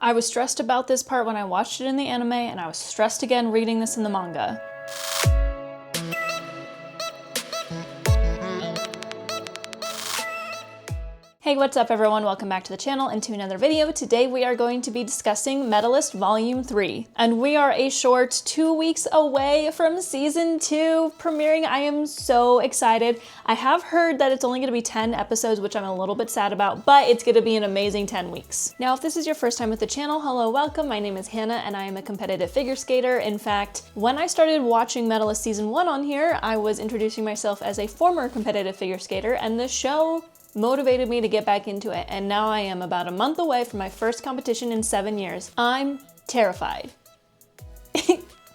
I was stressed about this part when I watched it in the anime, and I was stressed again reading this in the manga. Hey, what's up everyone? Welcome back to the channel and to another video. Today we are going to be discussing Medalist Volume 3. And we are a short 2 weeks away from Season 2 premiering. I am so excited. I have heard that it's only going to be 10 episodes, which I'm a little bit sad about, but it's going to be an amazing 10 weeks. Now, if this is your first time with the channel, hello, welcome. My name is Hannah and I am a competitive figure skater. In fact, when I started watching Medalist Season 1 on here, I was introducing myself as a former competitive figure skater, and the show motivated me to get back into it, and now I am about a month away from my first competition in 7 years. I'm terrified.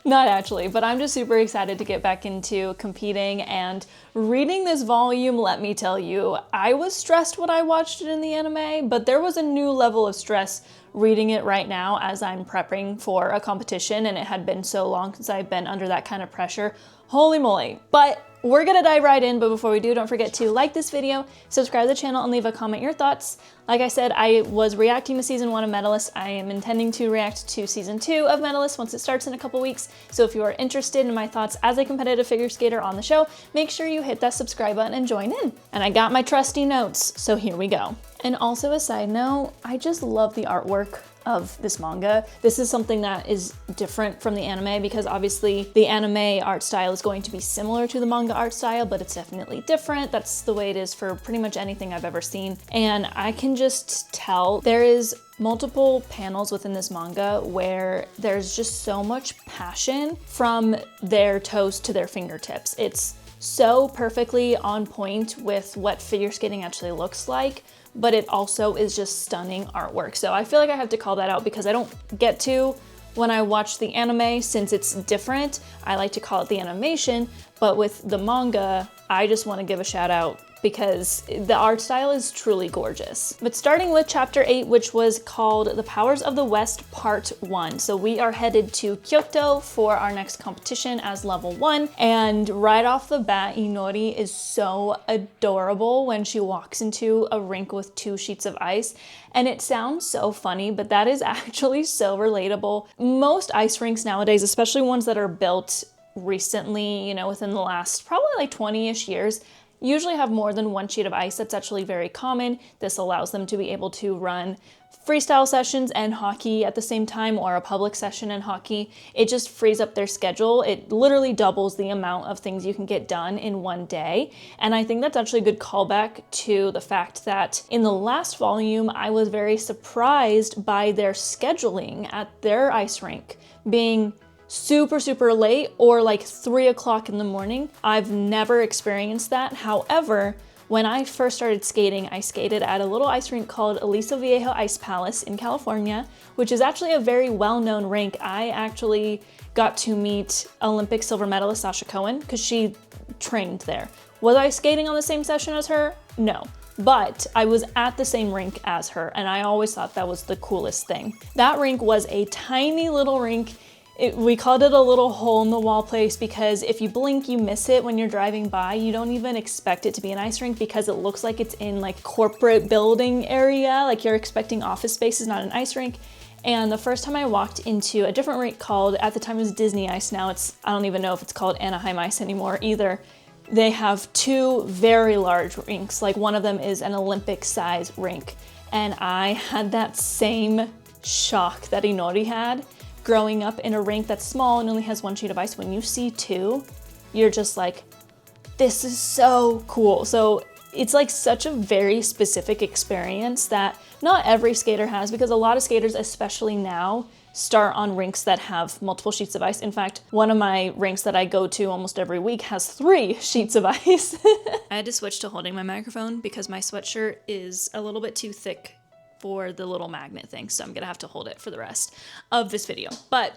Not actually, but I'm just super excited to get back into competing, and reading this volume, let me tell you, I was stressed when I watched it in the anime, but there was a new level of stress reading it right now as I'm prepping for a competition, and it had been so long since I've been under that kind of pressure. Holy moly. But we're gonna dive right in, but before we do, don't forget to like this video, subscribe to the channel, and leave a comment your thoughts. Like I said, I was reacting to Season 1 of Medalist. I am intending to react to Season 2 of Medalist once it starts in a couple weeks. So if you are interested in my thoughts as a competitive figure skater on the show, make sure you hit that subscribe button and join in. And I got my trusty notes, so here we go. And also a side note, I just love the artwork of this manga. This is something that is different from the anime because obviously the anime art style is going to be similar to the manga art style, but it's definitely different. That's the way it is for pretty much anything I've ever seen. And I can just tell there is multiple panels within this manga where there's just so much passion from their toes to their fingertips. It's so perfectly on point with what figure skating actually looks like, but it also is just stunning artwork. So I feel like I have to call that out because I don't get to when I watch the anime, since it's different. I like to call it the animation, but with the manga, I just want to give a shout out because the art style is truly gorgeous. But starting with chapter 8, which was called The Powers of the West Part 1. So we are headed to Kyoto for our next competition as level 1. And right off the bat, Inori is so adorable when she walks into a rink with 2 sheets of ice. And it sounds so funny, but that is actually so relatable. Most ice rinks nowadays, especially ones that are built recently, you know, within the last probably like 20-ish years, usually have more than 1 sheet of ice. That's actually very common. This allows them to be able to run freestyle sessions and hockey at the same time, or a public session and hockey. It just frees up their schedule. It literally doubles the amount of things you can get done in one day. And I think that's actually a good callback to the fact that in the last volume, I was very surprised by their scheduling at their ice rink being super late, or like 3 o'clock in the morning. I've never experienced that. However, when I first started skating, I skated at a little ice rink called Aliso Viejo Ice Palace in California, which is actually a very well-known rink. I actually got to meet Olympic silver medalist Sasha Cohen because she trained there. Was I skating on the same session as her? No. But I was at the same rink as her, and I always thought that was the coolest thing. That rink was a tiny little rink. We called it a little hole in the wall place because if you blink, you miss it when you're driving by. You don't even expect it to be an ice rink because it looks like it's in like corporate building area, like you're expecting office spaces, not an ice rink. And the first time I walked into a different rink called, at the time it was Disney Ice, now I don't even know if it's called Anaheim Ice anymore either. They have 2 very large rinks. Like one of them is an Olympic size rink. And I had that same shock that Inori had. Growing up in a rink that's small and only has 1 sheet of ice, when you see 2, you're just like, this is so cool. So it's like such a very specific experience that not every skater has, because a lot of skaters, especially now, start on rinks that have multiple sheets of ice. In fact, one of my rinks that I go to almost every week has 3 sheets of ice. I had to switch to holding my microphone because my sweatshirt is a little bit too thick for the little magnet thing, so I'm gonna have to hold it for the rest of this video. But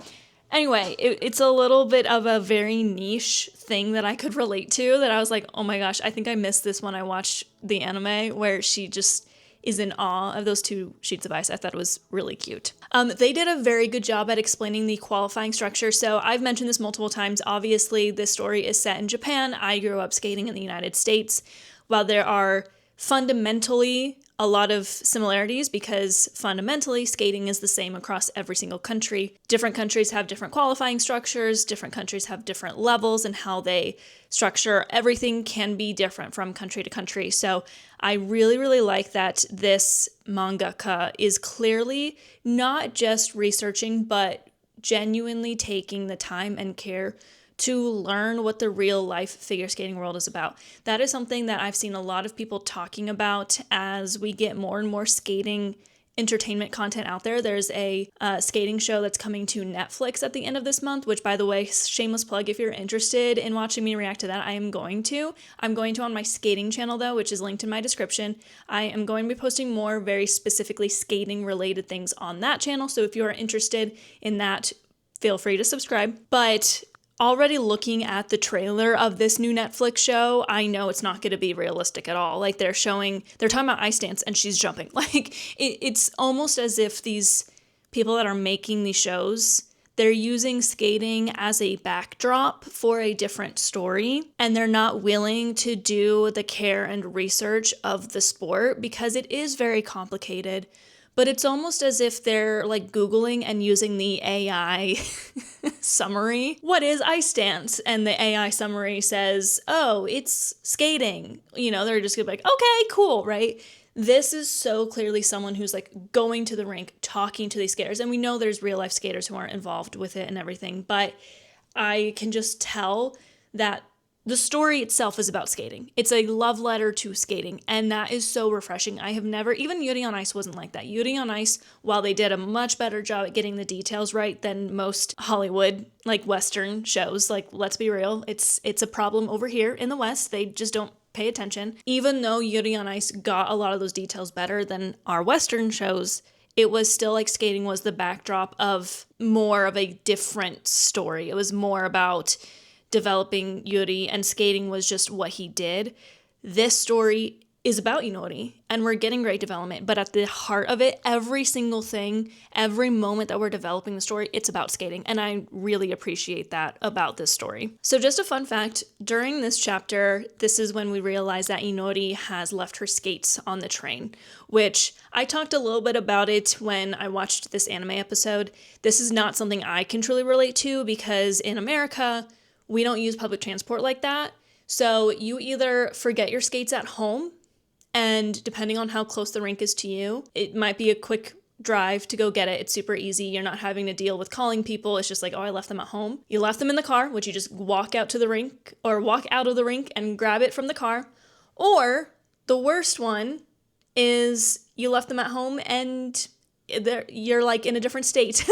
anyway, it's a little bit of a very niche thing that I could relate to, that I was like, oh my gosh, I think I missed this when I watched the anime, where she just is in awe of those 2 sheets of ice. I thought it was really cute. They did a very good job at explaining the qualifying structure. So I've mentioned this multiple times. Obviously, this story is set in Japan. I grew up skating in the United States. While there are fundamentally a lot of similarities because fundamentally skating is the same across every single country. Different countries have different qualifying structures, different countries have different levels, and how they structure everything can be different from country to country. So I really, really like that this mangaka is clearly not just researching, but genuinely taking the time and care to learn what the real life figure skating world is about. That is something that I've seen a lot of people talking about as we get more and more skating entertainment content out there. There's a skating show that's coming to Netflix at the end of this month, which, by the way, shameless plug, if you're interested in watching me react to that, I am going to. I'm going to on my skating channel, though, which is linked in my description. I am going to be posting more very specifically skating related things on that channel. So if you are interested in that, feel free to subscribe. But already looking at the trailer of this new Netflix show, I know it's not going to be realistic at all. Like they're talking about ice dance and she's jumping. Like it's almost as if these people that are making these shows, they're using skating as a backdrop for a different story, and they're not willing to do the care and research of the sport because it is very complicated. But it's almost as if they're like Googling and using the AI summary. What is ice dance? And the AI summary says, oh, it's skating. They're just gonna be like, okay, cool, right? This is so clearly someone who's like going to the rink, talking to these skaters. And we know there's real life skaters who aren't involved with it and everything. But I can just tell that the story itself is about skating. It's a love letter to skating, and that is so refreshing. I have never, even Yuri on Ice wasn't like that. Yuri on Ice, while they did a much better job at getting the details right than most Hollywood, like Western shows, like let's be real, it's a problem over here in the West. They just don't pay attention. Even though Yuri on Ice got a lot of those details better than our Western shows, it was still like skating was the backdrop of more of a different story. It was more about developing Yuri, and skating was just what he did. This story is about Inori, and we're getting great development, but at the heart of it, every single thing, every moment that we're developing the story, it's about skating, and I really appreciate that about this story. So just a fun fact, during this chapter, this is when we realize that Inori has left her skates on the train, which I talked a little bit about it when I watched this anime episode. This is not something I can truly relate to because in America, we don't use public transport like that. So you either forget your skates at home, and depending on how close the rink is to you, it might be a quick drive to go get it. It's super easy. You're not having to deal with calling people. It's just like, oh, I left them at home. You left them in the car, which you just walk out to the rink or walk out of the rink and grab it from the car. Or the worst one is you left them at home and you're like in a different state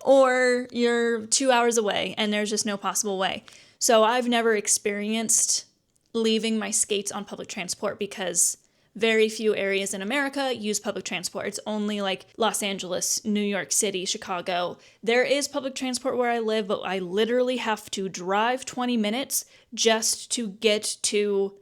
or you're 2 hours away and there's just no possible way. So I've never experienced leaving my skates on public transport because very few areas in America use public transport. It's only like Los Angeles, New York City, Chicago. There is public transport where I live, but I literally have to drive 20 minutes just to get to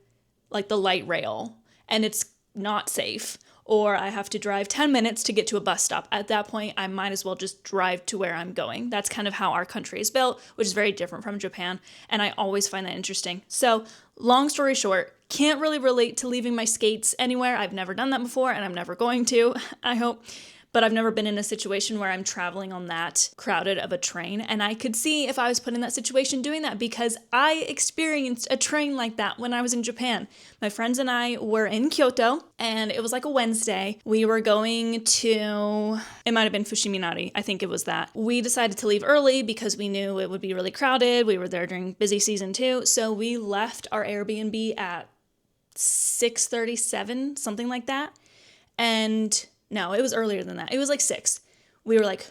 like the light rail, and it's not safe. Or I have to drive 10 minutes to get to a bus stop. At that point, I might as well just drive to where I'm going. That's kind of how our country is built, which is very different from Japan, and I always find that interesting. So, long story short, can't really relate to leaving my skates anywhere. I've never done that before, and I'm never going to, I hope. But I've never been in a situation where I'm traveling on that crowded of a train. And I could see if I was put in that situation doing that because I experienced a train like that when I was in Japan. My friends and I were in Kyoto, and it was like a Wednesday. We were going to, it might have been Fushiminari. I think it was that. We decided to leave early because we knew it would be really crowded. We were there during busy season too. So we left our Airbnb at 6:37, something like that. And no, it was earlier than that. It was like 6. We were like,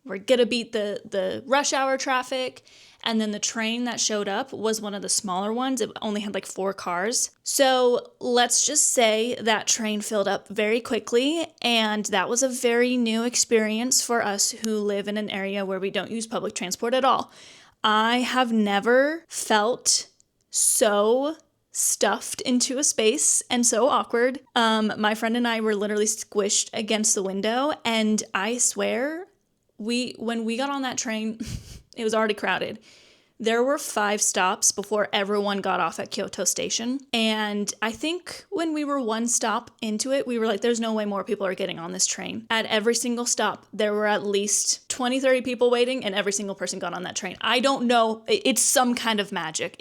we're gonna beat the rush hour traffic. And then the train that showed up was one of the smaller ones. It only had like 4 cars. So let's just say that train filled up very quickly. And that was a very new experience for us who live in an area where we don't use public transport at all. I have never felt so stuffed into a space and so awkward. My friend and I were literally squished against the window, and I swear when we got on that train, it was already crowded. There were 5 stops before everyone got off at Kyoto Station. And I think when we were 1 stop into it, we were like, there's no way more people are getting on this train. At every single stop, there were at least 20, 30 people waiting, and every single person got on that train. I don't know. It's some kind of magic.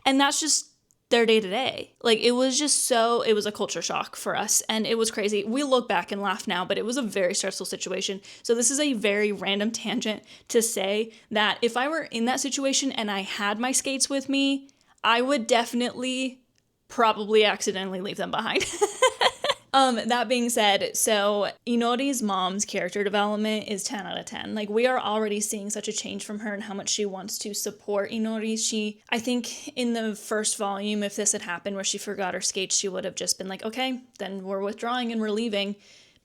And that's just their day to day. Like, it was a culture shock for us, and it was crazy. We look back and laugh now, but it was a very stressful situation. So this is a very random tangent to say that if I were in that situation and I had my skates with me, I would definitely probably accidentally leave them behind. That being said, so Inori's mom's character development is 10 out of 10. Like, we are already seeing such a change from her and how much she wants to support Inori. I think in the first volume, if this had happened where she forgot her skates, she would have just been like, okay, then we're withdrawing and we're leaving.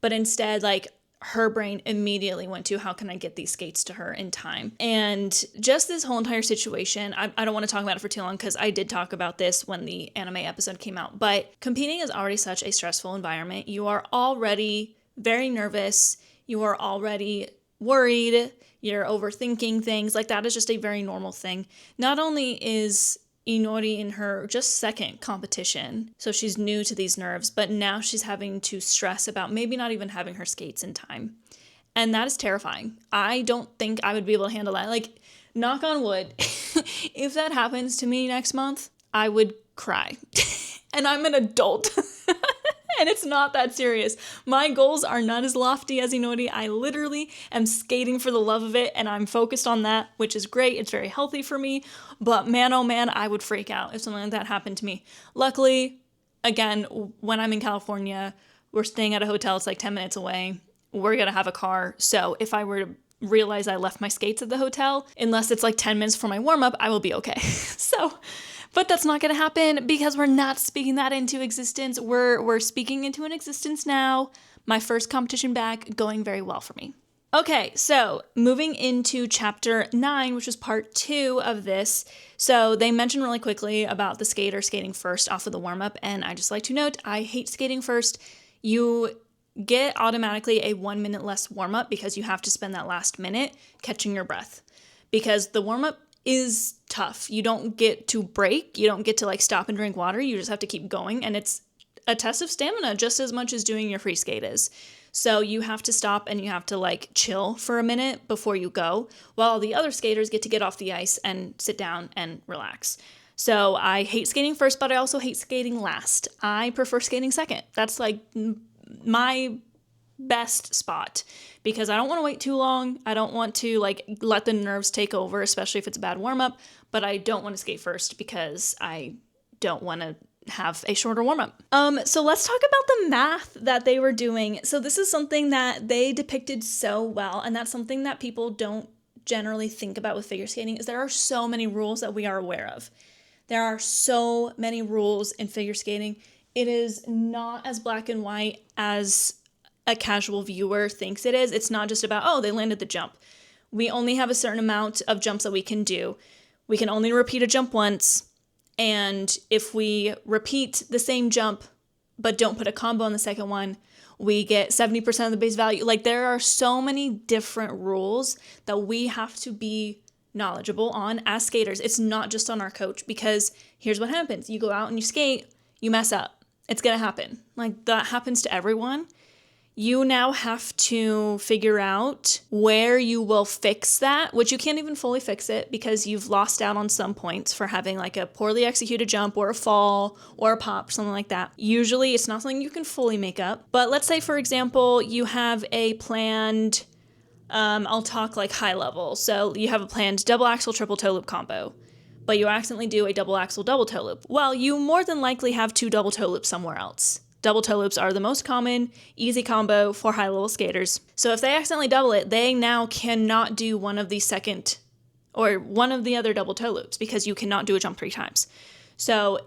But instead, like, her brain immediately went to, how can I get these skates to her in time? And just this whole entire situation, I don't want to talk about it for too long because I did talk about this when the anime episode came out, but competing is already such a stressful environment. You are already very nervous. You are already worried. You're overthinking things. Like, that is just a very normal thing. Not only is Inori in her just second competition, so she's new to these nerves, but now she's having to stress about maybe not even having her skates in time. And that is terrifying. I don't think I would be able to handle that. Like, knock on wood, if that happens to me next month, I would cry. And I'm an adult. And it's not that serious. My goals are not as lofty as Inori. I literally am skating for the love of it, and I'm focused on that, which is great. It's very healthy for me. But man, oh man, I would freak out if something like that happened to me. Luckily, again, when I'm in California, we're staying at a hotel. It's like 10 minutes away. We're going to have a car. So if I were to realize I left my skates at the hotel, unless it's like 10 minutes for my warm-up, I will be okay. But that's not going to happen because we're not speaking that into existence. We're speaking into an existence now. My first competition back, going very well for me. Okay, so moving into chapter 9, which was part 2 of this. So they mentioned really quickly about the skater skating first off of the warm-up, and I just like to note, I hate skating first. You get automatically a 1 minute less warm-up because you have to spend that last minute catching your breath. Because the warm-up is tough. You don't get to break. You don't get to like stop and drink water. You just have to keep going. And it's a test of stamina just as much as doing your free skate is. So you have to stop and you have to like chill for a minute before you go, while the other skaters get to get off the ice and sit down and relax. So I hate skating first, but I also hate skating last. I prefer skating second. That's like my best spot because I don't want to wait too long. I don't want to like let the nerves take over, especially if it's a bad warm-up, but I don't want to skate first because I don't want to have a shorter warm-up. So let's talk about the math that they were doing. So this is something that they depicted so well, and that's something that people don't generally think about with figure skating, is there are so many rules that we are aware of. There are so many rules in figure skating. It is not as black and white as a casual viewer thinks it is. It's not just about, oh, they landed the jump. We only have a certain amount of jumps that we can do. We can only repeat a jump once. And if we repeat the same jump, but don't put a combo on the second one, we get 70% of the base value. Like, there are so many different rules that we have to be knowledgeable on as skaters. It's not just on our coach, because here's what happens. You go out and you skate, you mess up. It's going to happen. Like, that happens to everyone. You now have to figure out where you will fix that, which you can't even fully fix it because you've lost out on some points for having like a poorly executed jump or a fall or a pop, something like that. Usually it's not something you can fully make up. But let's say, for example, you have a planned, I'll talk like high level. So you have a planned double axel, triple toe loop combo, but you accidentally do a double axel, double toe loop. Well, you more than likely have 2 double toe loops somewhere else. Double toe loops are the most common, easy combo for high-level skaters. So if they accidentally double it, they now cannot do one of the second or one of the other double toe loops because you cannot do a jump 3 times. So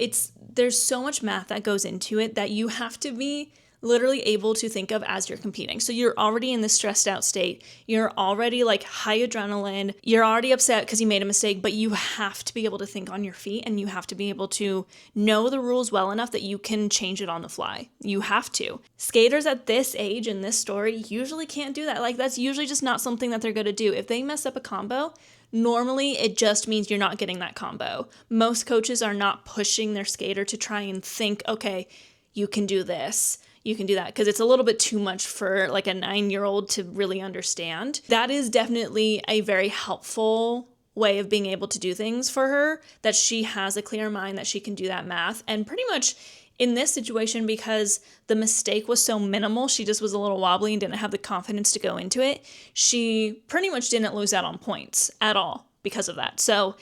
there's so much math that goes into it that you have to be literally able to think of as you're competing. So you're already in this stressed out state. You're already like high adrenaline. You're already upset because you made a mistake, but you have to be able to think on your feet and you have to be able to know the rules well enough that you can change it on the fly. You have to. Skaters at this age in this story usually can't do that. Like, that's usually just not something that they're going to do. If they mess up a combo, Normally, it just means you're not getting that combo. Most coaches are not pushing their skater to try and think, okay, you can do this, you can do that, because it's a little bit too much for like a 9-year-old to really understand. That is definitely a very helpful way of being able to do things for her, that she has a clear mind that she can do that math. And pretty much in this situation, because the mistake was so minimal, she just was a little wobbly and didn't have the confidence to go into it, she pretty much didn't lose out on points at all because of that. So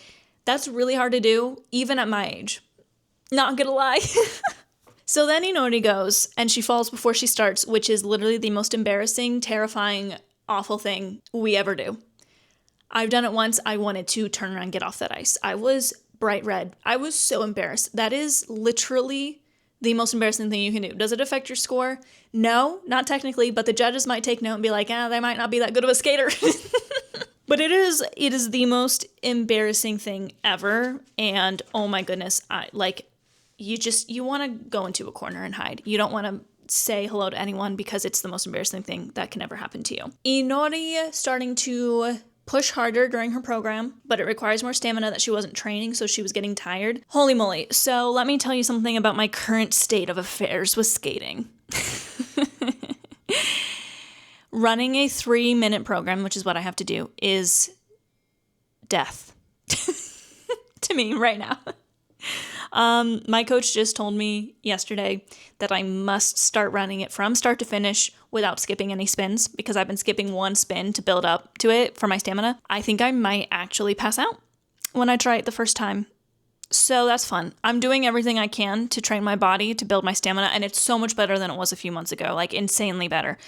that's really hard to do, even at my age. Not gonna lie. So then Inori goes, and she falls before she starts, which is literally the most embarrassing, terrifying, awful thing we ever do. I've done it once. I wanted to turn around and get off that ice. I was bright red. I was so embarrassed. That is literally the most embarrassing thing you can do. Does it affect your score? No, not technically, but the judges might take note and be like, they might not be that good of a skater. But it is the most embarrassing thing ever. And oh my goodness, you want to go into a corner and hide. You don't want to say hello to anyone because it's the most embarrassing thing that can ever happen to you. Inori starting to push harder during her program, but it requires more stamina that she wasn't training, so she was getting tired. Holy moly. So let me tell you something about my current state of affairs with skating. Running a 3-minute program, which is what I have to do, is death to me right now. My coach just told me yesterday that I must start running it from start to finish without skipping any spins, because I've been skipping one spin to build up to it for my stamina. I think I might actually pass out when I try it the first time. So that's fun. I'm doing everything I can to train my body to build my stamina, and it's so much better than it was a few months ago, like insanely better.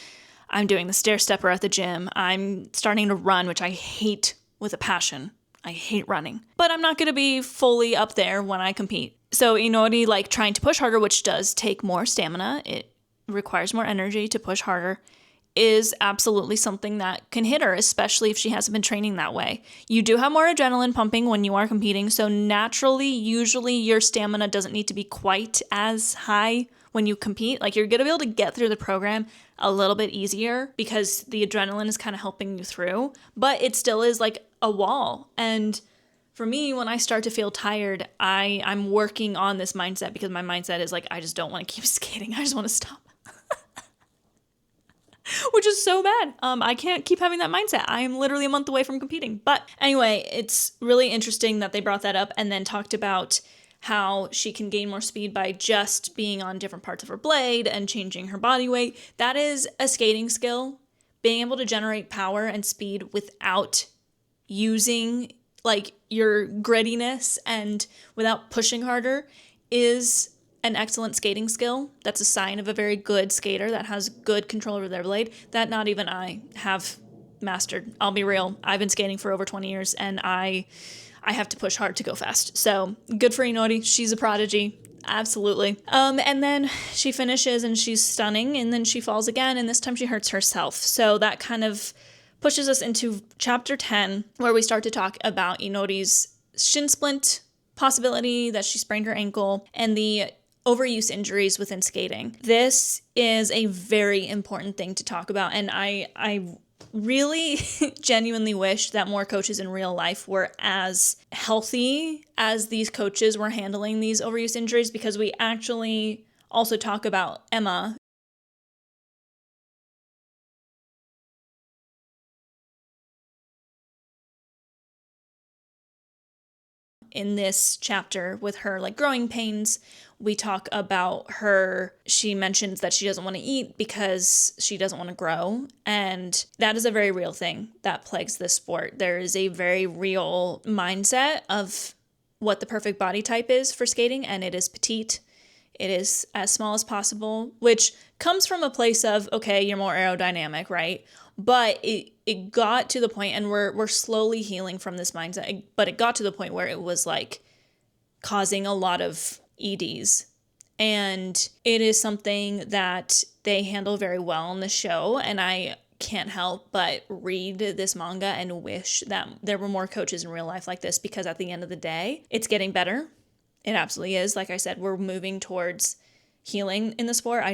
I'm doing the stair stepper at the gym. I'm starting to run, which I hate with a passion. I hate running, but I'm not going to be fully up there when I compete. So Inori, trying to push harder, which does take more stamina, it requires more energy to push harder, is absolutely something that can hit her, especially if she hasn't been training that way. You do have more adrenaline pumping when you are competing, so naturally, usually your stamina doesn't need to be quite as high when you compete. You're going to be able to get through the program a little bit easier because the adrenaline is kind of helping you through, but it still is a wall. And for me, when I start to feel tired, I'm working on this mindset, because my mindset is I just don't want to keep skating. I just want to stop. Which is so bad. I can't keep having that mindset. I am literally a month away from competing. But anyway, it's really interesting that they brought that up and then talked about how she can gain more speed by just being on different parts of her blade and changing her body weight. That is a skating skill. Being able to generate power and speed without using your grittiness and without pushing harder is an excellent skating skill. That's a sign of a very good skater that has good control over their blade that not even I have mastered. I'll be real. I've been skating for over 20 years and I have to push hard to go fast. So good for Inori. She's a prodigy. Absolutely. And then she finishes and she's stunning, and then she falls again, and this time she hurts herself. So that kind of pushes us into chapter 10, where we start to talk about Inori's shin splint possibility, that she sprained her ankle, and the overuse injuries within skating. This is a very important thing to talk about, and I really genuinely wish that more coaches in real life were as healthy as these coaches were handling these overuse injuries, because we actually also talk about Emma, in this chapter with her growing pains. We talk about her, she mentions that she doesn't want to eat because she doesn't want to grow, and that is a very real thing that plagues this sport. There is a very real mindset of what the perfect body type is for skating, and it is petite. It is as small as possible, which comes from a place of, okay, you're more aerodynamic, right? But it got to the point, and we're slowly healing from this mindset, but it got to the point where it was causing a lot of EDs. And it is something that they handle very well in the show, and I can't help but read this manga and wish that there were more coaches in real life like this, because at the end of the day, it's getting better. It absolutely is. Like I said, we're moving towards healing in the sport.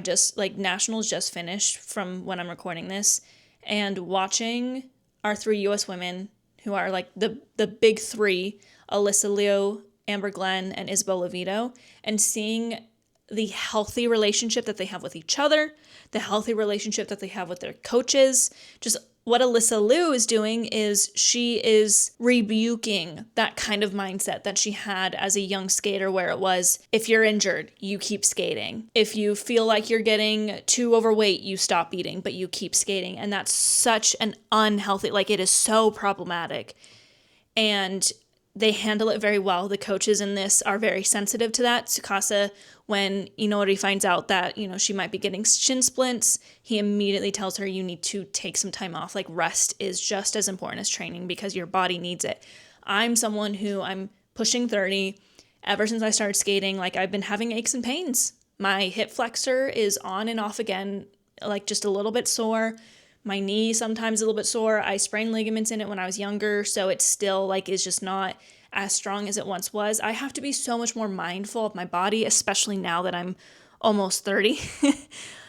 Nationals just finished from when I'm recording this, and watching our 3 U.S. women who are like the big three, Alyssa Liu, Amber Glenn, and Isabel Levito, and seeing the healthy relationship that they have with each other, the healthy relationship that they have with their coaches. Just what Alyssa Liu is doing is she is rebuking that kind of mindset that she had as a young skater, where it was, if you're injured, you keep skating. If you feel like you're getting too overweight, you stop eating, but you keep skating. And that's such an unhealthy, like it is so problematic. And they handle it very well. The coaches in this are very sensitive to that. Tsukasa, when Inori finds out that, she might be getting shin splints, he immediately tells her, you need to take some time off. Like, rest is just as important as training because your body needs it. I'm someone who I'm pushing 30. Ever since I started skating, like, I've been having aches and pains. My hip flexor is on and off again, like just a little bit sore. My knee sometimes a little bit sore. I sprained ligaments in it when I was younger, so it's still like is just not as strong as it once was. I have to be so much more mindful of my body, especially now that I'm almost 30,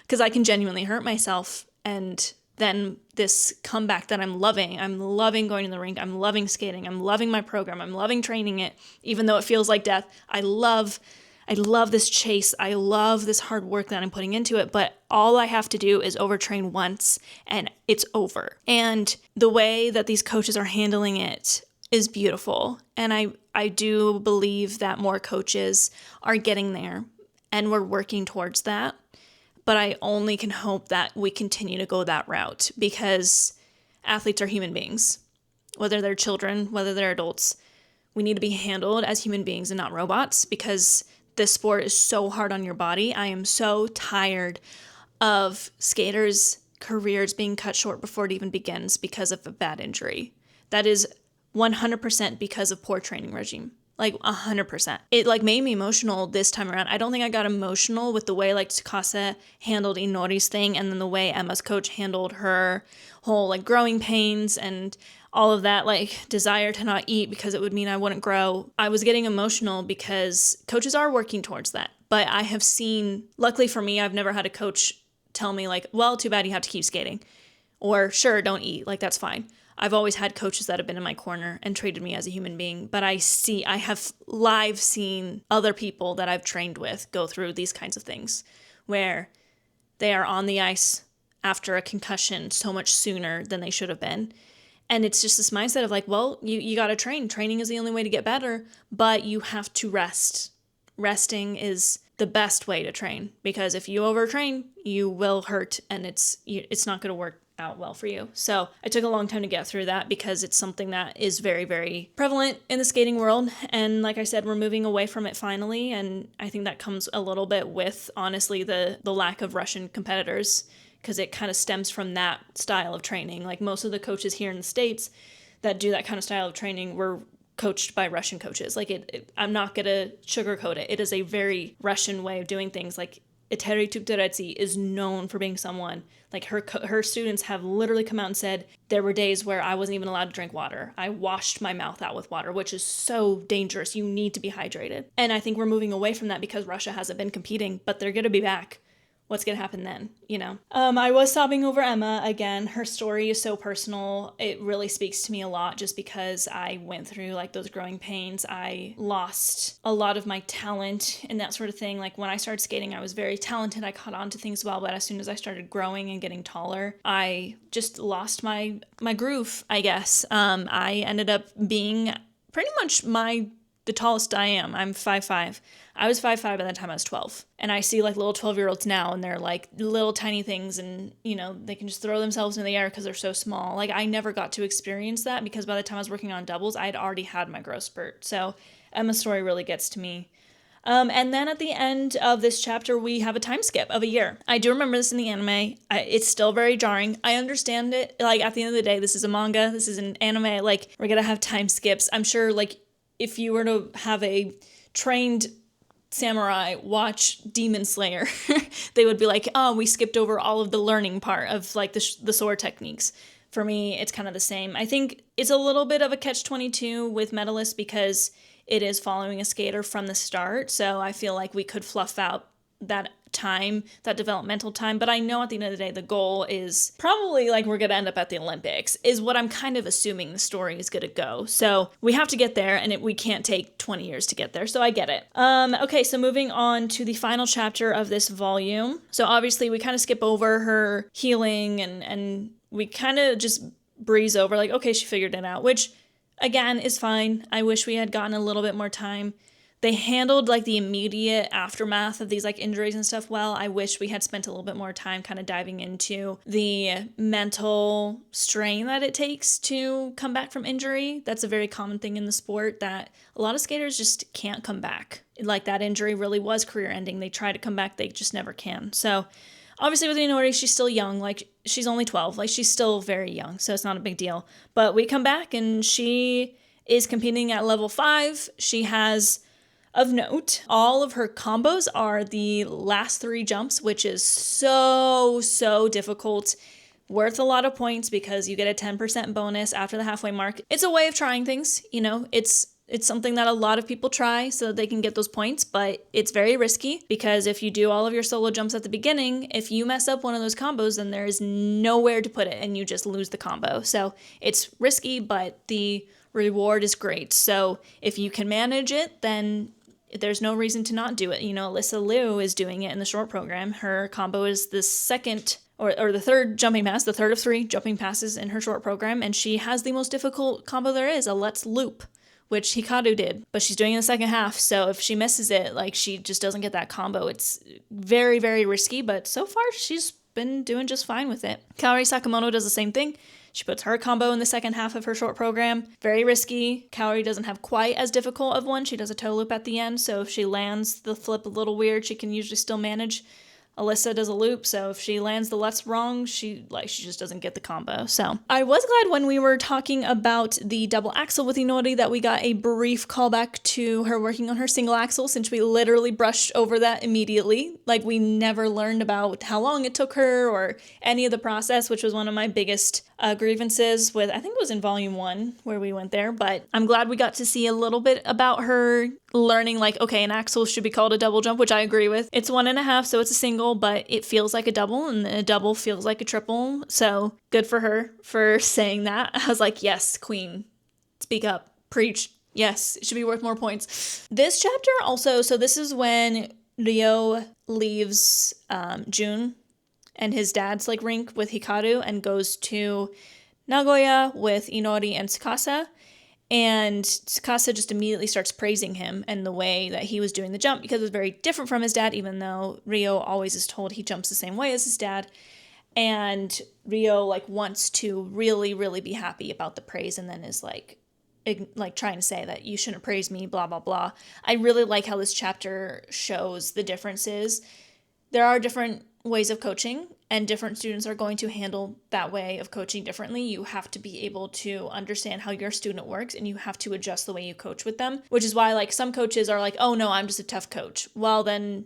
because I can genuinely hurt myself. And then this comeback that I'm loving going to the rink, I'm loving skating, I'm loving my program, I'm loving training it, even though it feels like death. I love this chase. I love this hard work that I'm putting into it, but all I have to do is overtrain once and it's over. And the way that these coaches are handling it is beautiful. And I do believe that more coaches are getting there and we're working towards that. But I only can hope that we continue to go that route because athletes are human beings, whether they're children, whether they're adults. We need to be handled as human beings and not robots because this sport is so hard on your body. I am so tired of skaters' careers being cut short before it even begins because of a bad injury. That is 100% because of poor training regime. Like 100%. It like made me emotional this time around. I don't think I got emotional with the way like Tsukasa handled Inori's thing and then the way Emma's coach handled her whole like growing pains and all of that like desire to not eat because it would mean I wouldn't grow. I was getting emotional because coaches are working towards that. But I have seen, luckily for me, I've never had a coach tell me like, well, too bad you have to keep skating. Or sure, don't eat. Like that's fine. I've always had coaches that have been in my corner and treated me as a human being, but I have live seen other people that I've trained with go through these kinds of things where they are on the ice after a concussion so much sooner than they should have been. And it's just this mindset of like, well, you got to train. Training is the only way to get better, but you have to rest. Resting is the best way to train because if you overtrain, you will hurt and it's not going to work out well for you. So I took a long time to get through that because it's something that is very, very prevalent in the skating world. And like I said, we're moving away from it finally. And I think that comes a little bit with, honestly, the lack of Russian competitors because it kind of stems from that style of training. Like most of the coaches here in the States that do that kind of style of training were coached by Russian coaches. Like I'm not going to sugarcoat it. It is a very Russian way of doing things. Like Eteri Tukteretsi is known for being someone, like her students have literally come out and said, there were days where I wasn't even allowed to drink water. I washed my mouth out with water, which is so dangerous. You need to be hydrated. And I think we're moving away from that because Russia hasn't been competing, but they're going to be back. What's going to happen then, I was sobbing over Emma again. Her story is so personal. It really speaks to me a lot just because I went through like those growing pains. I lost a lot of my talent and that sort of thing. Like when I started skating, I was very talented. I caught on to things well, but as soon as I started growing and getting taller, I just lost my groove, I guess. I ended up being pretty much the tallest I am. I'm 5'5". I was 5'5" by the time I was 12. And I see like little 12-year-olds now and they're like little tiny things and, they can just throw themselves in the air because they're so small. Like I never got to experience that because by the time I was working on doubles, I had already had my growth spurt. So Emma's story really gets to me. And then at the end of this chapter, we have a time skip of a year. I do remember this in the anime. It's still very jarring. I understand it. Like at the end of the day, this is a manga. This is an anime. Like we're going to have time skips. I'm sure like if you were to have a trained samurai watch Demon Slayer, they would be like, oh, we skipped over all of the learning part of like the sword techniques. For me, it's kind of the same. I think it's a little bit of a catch-22 with Medalist because it is following a skater from the start. So I feel like we could fluff out that time, that developmental time. But I know at the end of the day, the goal is probably like we're going to end up at the Olympics, is what I'm kind of assuming the story is going to go. So we have to get there, and we can't take 20 years to get there. So I get it. Okay, so moving on to the final chapter of this volume. So obviously we kind of skip over her healing and we kind of just breeze over like, okay, she figured it out, which again is fine. I wish we had gotten a little bit more time. They handled like the immediate aftermath of these like injuries and stuff well. I wish we had spent a little bit more time kind of diving into the mental strain that it takes to come back from injury. That's a very common thing in the sport that a lot of skaters just can't come back. Like that injury really was career ending. They try to come back, they just never can. So obviously with Inori, she's still young, like she's only 12, like she's still very young, so it's not a big deal. But we come back and she is competing at level 5. She has, of note, all of her combos are the last 3 jumps, which is so difficult. Worth a lot of points because you get a 10% bonus after the halfway mark. It's a way of trying things, you know, it's something that a lot of people try so that they can get those points, but it's very risky because if you do all of your solo jumps at the beginning, if you mess up one of those combos, then there is nowhere to put it and you just lose the combo. So it's risky, but the reward is great. So if you can manage it, then there's no reason to not do it. You know, Alyssa Liu is doing it in the short program. Her combo is the second or the third jumping pass, the third of 3 jumping passes in her short program, and she has the most difficult combo there is, a let's loop, which Hikaru did, but she's doing it in the second half, so if she misses it, like, she just doesn't get that combo. It's very, very risky, but so far, she's been doing just fine with it. Kaori Sakamoto does the same thing. She puts her combo in the second half of her short program. Very risky. Kaori doesn't have quite as difficult of one. She does a toe loop at the end, so if she lands the flip a little weird, she can usually still manage. Alyssa does a loop, so if she lands the lets wrong, she just doesn't get the combo. So I was glad when we were talking about the double axel with Inori that we got a brief callback to her working on her single axel, since we literally brushed over that immediately. Like, we never learned about how long it took her or any of the process, which was one of my biggest grievances with, I think it was in volume 1 where we went there, but I'm glad we got to see a little bit about her learning, like, okay, an axel should be called a double jump, which I agree with. It's 1.5, so it's a single, but it feels like a double, and a double feels like a triple, so good for her for saying that. I was like, yes, queen, speak up, preach, yes, it should be worth more points. This chapter also, so this is when Ryo leaves Jun and his dad's like rink with Hikaru and goes to Nagoya with Inori and Tsukasa. And Tsukasa just immediately starts praising him and the way that he was doing the jump, because it was very different from his dad, even though Ryo always is told he jumps the same way as his dad. And Ryo like wants to really, really be happy about the praise, and then is like trying to say that you shouldn't praise me, blah, blah, blah. I really like how this chapter shows the differences. There are different ways of coaching, and different students are going to handle that way of coaching differently. You have to be able to understand how your student works, and you have to adjust the way you coach with them, which is why like some coaches are like, oh no, I'm just a tough coach. Well, then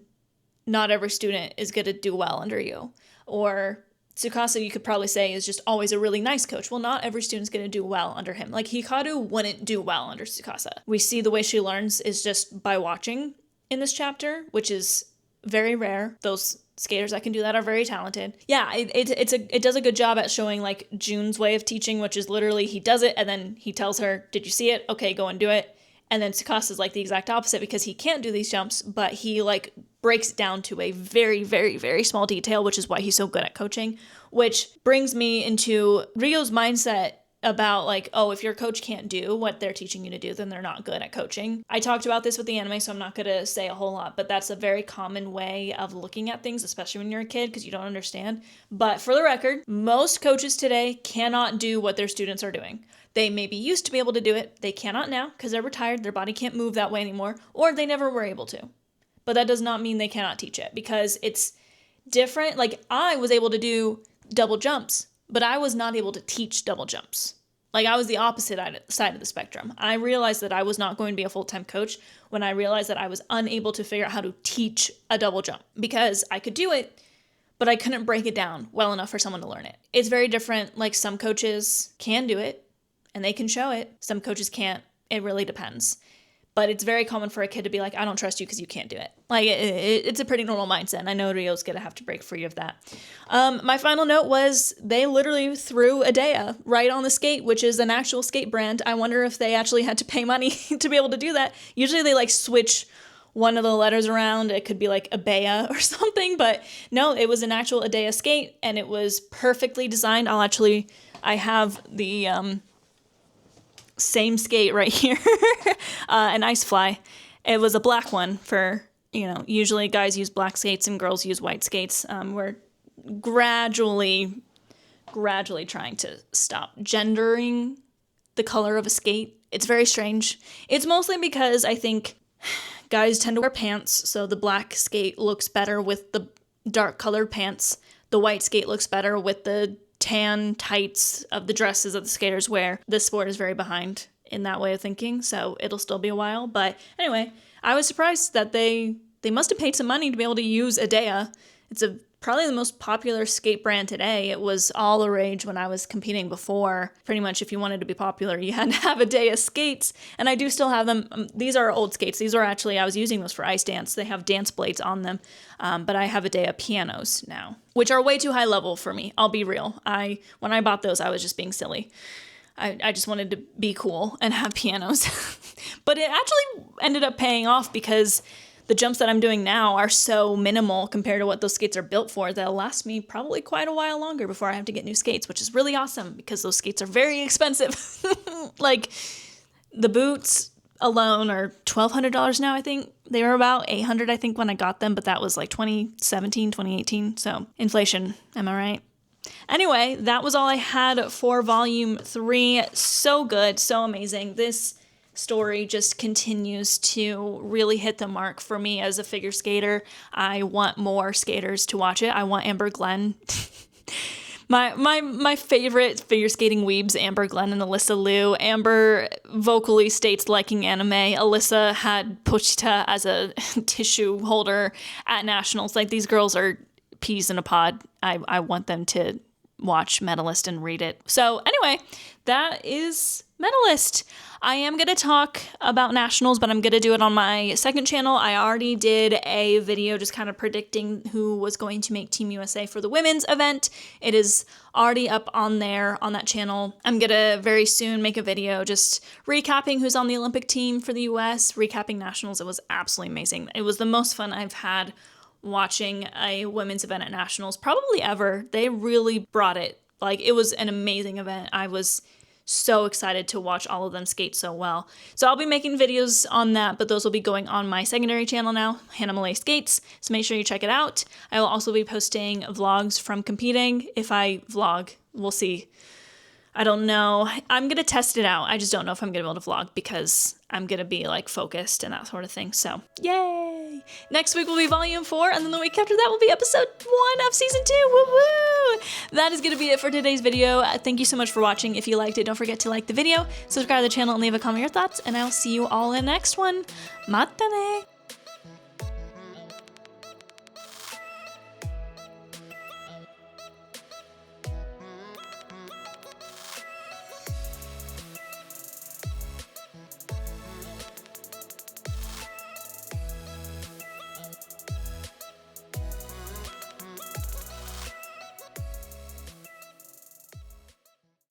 not every student is going to do well under you. Or Tsukasa, you could probably say, is just always a really nice coach. Well, not every student's going to do well under him. Like Hikaru wouldn't do well under Tsukasa. We see the way she learns is just by watching in this chapter, which is very rare. Those skaters that can do that are very talented. Yeah, it does a good job at showing like Jun's way of teaching, which is literally he does it and then he tells her, did you see it? Okay, go and do it. And then Tsukasa's like the exact opposite, because he can't do these jumps, but he like breaks it down to a very, very, very small detail, which is why he's so good at coaching, which brings me into Ryo's mindset about like, oh, if your coach can't do what they're teaching you to do, then they're not good at coaching. I talked about this with the anime, so I'm not going to say a whole lot, but that's a very common way of looking at things, especially when you're a kid, because you don't understand. But for the record, most coaches today cannot do what their students are doing. They maybe used to be able to do it. They cannot now because they're retired. Their body can't move that way anymore, or they never were able to. But that does not mean they cannot teach it, because it's different. Like, I was able to do double jumps, but I was not able to teach double jumps. Like, I was the opposite side of the spectrum. I realized that I was not going to be a full-time coach when I realized that I was unable to figure out how to teach a double jump, because I could do it, but I couldn't break it down well enough for someone to learn it. It's very different. Like, some coaches can do it and they can show it. Some coaches can't. It really depends. But it's very common for a kid to be like, I don't trust you because you can't do it. Like, it's a pretty normal mindset, and I know Rio's going to have to break free of that. My final note was they literally threw Adea right on the skate, which is an actual skate brand. I wonder if they actually had to pay money to be able to do that. Usually they, like, switch one of the letters around. It could be, like, Abea or something, but no, it was an actual Adea skate, and it was perfectly designed. I have the same skate right here, an Ice Fly. It was a black one for, usually guys use black skates and girls use white skates. We're gradually trying to stop gendering the color of a skate. It's very strange. It's mostly because I think guys tend to wear pants, so the black skate looks better with the dark colored pants. The white skate looks better with the tan tights of the dresses that the skaters wear. This sport is very behind in that way of thinking, so it'll still be a while. But anyway, I was surprised that they must have paid some money to be able to use Adea. It's probably the most popular skate brand today. It was all the rage when I was competing before. Pretty much if you wanted to be popular, you had to have Adea skates, and I do still have them. These are old skates. These are actually, I was using those for ice dance. They have dance blades on them, but I have Adea pianos now, which are way too high level for me. I'll be real. When I bought those, I was just being silly. I just wanted to be cool and have pianos. But it actually ended up paying off because the jumps that I'm doing now are so minimal compared to what those skates are built for. They'll last me probably quite a while longer before I have to get new skates, which is really awesome because those skates are very expensive. Like, the boots alone are $1,200 now, I think. They were about $800, I think, when I got them, but that was like 2017, 2018. So inflation, am I right? Anyway, that was all I had for volume 3. So good, so amazing. This story just continues to really hit the mark for me as a figure skater. I want more skaters to watch it. I want Amber Glenn. My favorite figure skating weebs, Amber Glenn and Alyssa Liu. Amber vocally states liking anime. Alyssa had Pochita as a tissue holder at nationals. Like, these girls are peas in a pod. I want them to watch Medalist and read it. So anyway, that is Medalist. I am going to talk about nationals, but I'm going to do it on my second channel. I already did a video just kind of predicting who was going to make Team USA for the women's event. It is already up on there on that channel. I'm going to very soon make a video just recapping who's on the Olympic team for the US, recapping nationals. It was absolutely amazing. It was the most fun I've had watching a women's event at nationals probably ever. They really brought it. Like, it was an amazing event. I was so excited to watch all of them skate so well. So I'll be making videos on that, but those will be going on my secondary channel now, Hannah Malay Skates. So make sure you check it out. I will also be posting vlogs from competing. If I vlog, we'll see. I don't know. I'm going to test it out. I just don't know if I'm going to be able to vlog because I'm going to be like focused and that sort of thing. So yay. Next week will be volume 4. And then the week after that will be episode 1 of season 2. Woo woo. That is going to be it for today's video. Thank you so much for watching. If you liked it, don't forget to like the video, subscribe to the channel, and leave a comment your thoughts. And I'll see you all in the next one. Mata ne.